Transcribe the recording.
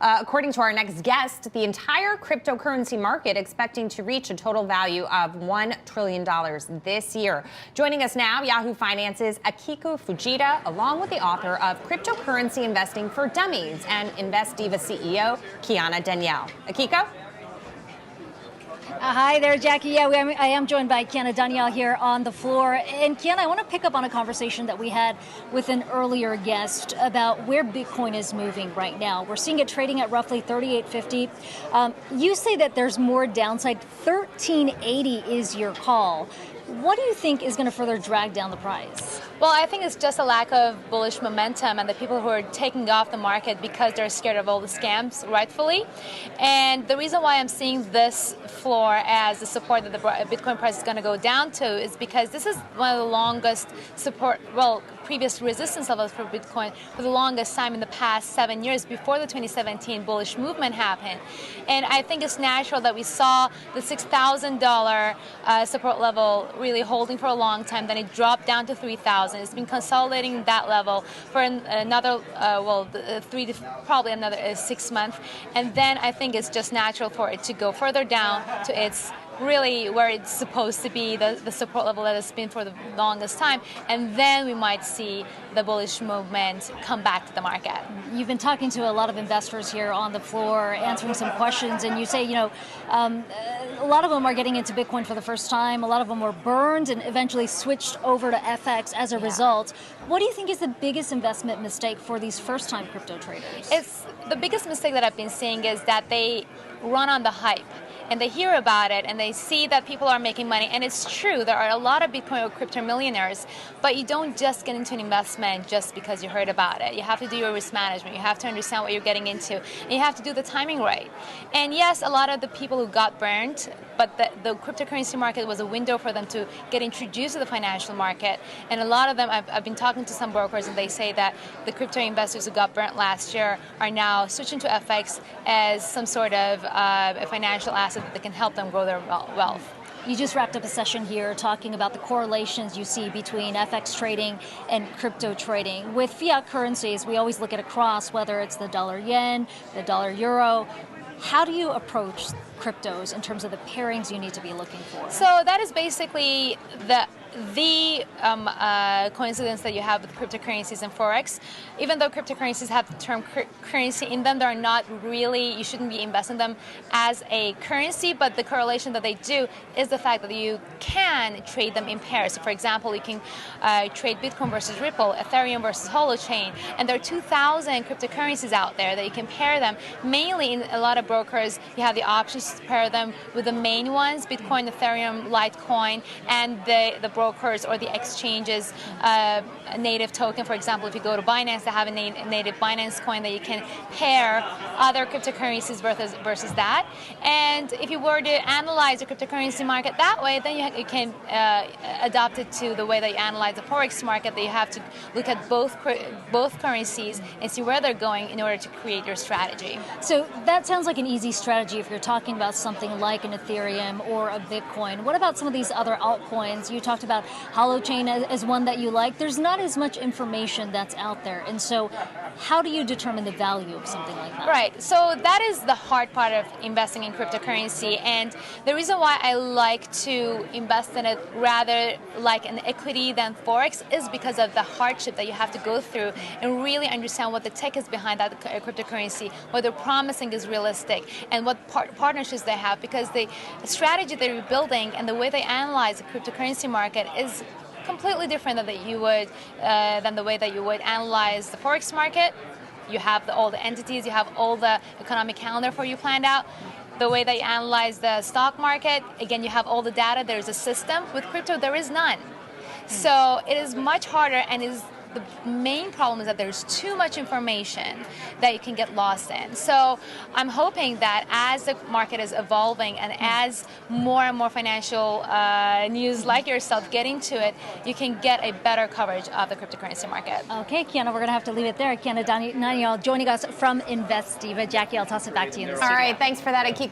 According to our next guest, the entire cryptocurrency market expecting to reach a total value of $1 trillion this year. Joining us now, Yahoo Finance's Akiko Fujita, along with the author of Cryptocurrency Investing for Dummies and InvestDiva CEO, Kiana Danial. Akiko? Hi there, Jackie. Yeah, I am joined by Kiana Danial here on the floor. And Kiana, I want to pick up on a conversation that we had with an earlier guest about where Bitcoin is moving right now. We're seeing it trading at roughly $3,850. You say that there's more downside. $1,380 is your call. What do you think is going to further drag down the price? Well, I think it's just a lack of bullish momentum and the people who are taking off the market because they're scared of all the scams, rightfully. And the reason why I'm seeing this floor as the support that the Bitcoin price is going to go down to is because this is one of the longest support, previous resistance levels for Bitcoin for the longest time in the past 7 years before the 2017 bullish movement happened. And I think it's natural that we saw the $6,000 support level really holding for a long time. Then it dropped down to $3,000. It's been consolidating that level for another, probably another 6 months. And then I think it's just natural for it to go further down to its really where it's supposed to be, the support level that it's been for the longest time, and then we might see the bullish movement come back to the market. You've been talking to a lot of investors here on the floor, answering some questions, and you say, a lot of them are getting into Bitcoin for the first time, a lot of them were burned and eventually switched over to FX as a result. What do you think is the biggest investment mistake for these first-time crypto traders? It's the biggest mistake that I've been seeing is that they run on the hype. And they hear about it and they see that people are making money. And it's true, there are a lot of Bitcoin or crypto millionaires, but you don't just get into an investment just because you heard about it. You have to do your risk management. You have to understand what you're getting into. And you have to do the timing right. And yes, a lot of the people who got burned, but the cryptocurrency market was a window for them to get introduced to the financial market. And a lot of them, I've been talking to some brokers and they say that the crypto investors who got burnt last year are now switching to FX as some sort of a financial asset that can help them grow their wealth. You just wrapped up a session here talking about the correlations you see between FX trading and crypto trading. With fiat currencies, we always look at a cross, whether it's the dollar yen, the dollar euro. How do you approach cryptos in terms of the pairings you need to be looking for? So that is basically the coincidence that you have with cryptocurrencies and Forex. Even though cryptocurrencies have the term currency in them, they're not really, you shouldn't be investing them as a currency, but the correlation that they do is the fact that you can trade them in pairs. So for example, you can trade Bitcoin versus Ripple, Ethereum versus Holochain, and there are 2,000 cryptocurrencies out there that you can pair them. Mainly in a lot of brokers, you have the options to pair them with the main ones, Bitcoin, Ethereum, Litecoin, and the brokers or the exchanges native token. For example, if you go to Binance, they have a native Binance coin that you can pair other cryptocurrencies versus that. And if you were to analyze the cryptocurrency market that way, then you can adopt it to the way that you analyze the Forex market, that you have to look at both currencies and see where they're going in order to create your strategy. So that sounds like an easy strategy if you're talking about something like an Ethereum or a Bitcoin. What about some of these other altcoins? You talked about Holochain as one that you like. There's not as much information that's out there. And so how do you determine the value of something like that? Right. So that is the hard part of investing in cryptocurrency. And the reason why I like to invest in it rather like an equity than Forex is because of the hardship that you have to go through and really understand what the tech is behind that cryptocurrency, what they're promising is realistic, and what partnerships they have, because the strategy they're building and the way they analyze the cryptocurrency market is completely different than the way that you would analyze the Forex market. You have all the entities, you have all the economic calendar for you planned out. The way that you analyze the stock market, again, you have all the data, there's a system. With crypto, there is none. So it is much harder, and the main problem is that there's too much information that you can get lost in. So I'm hoping that as the market is evolving and as more and more financial news like yourself get into it, you can get a better coverage of the cryptocurrency market. Okay, Kiana, we're going to have to leave it there. Kiana Danial joining us from InvestDiva. Jackie, I'll toss it back to you in the studio. All right, thanks for that, Akiko.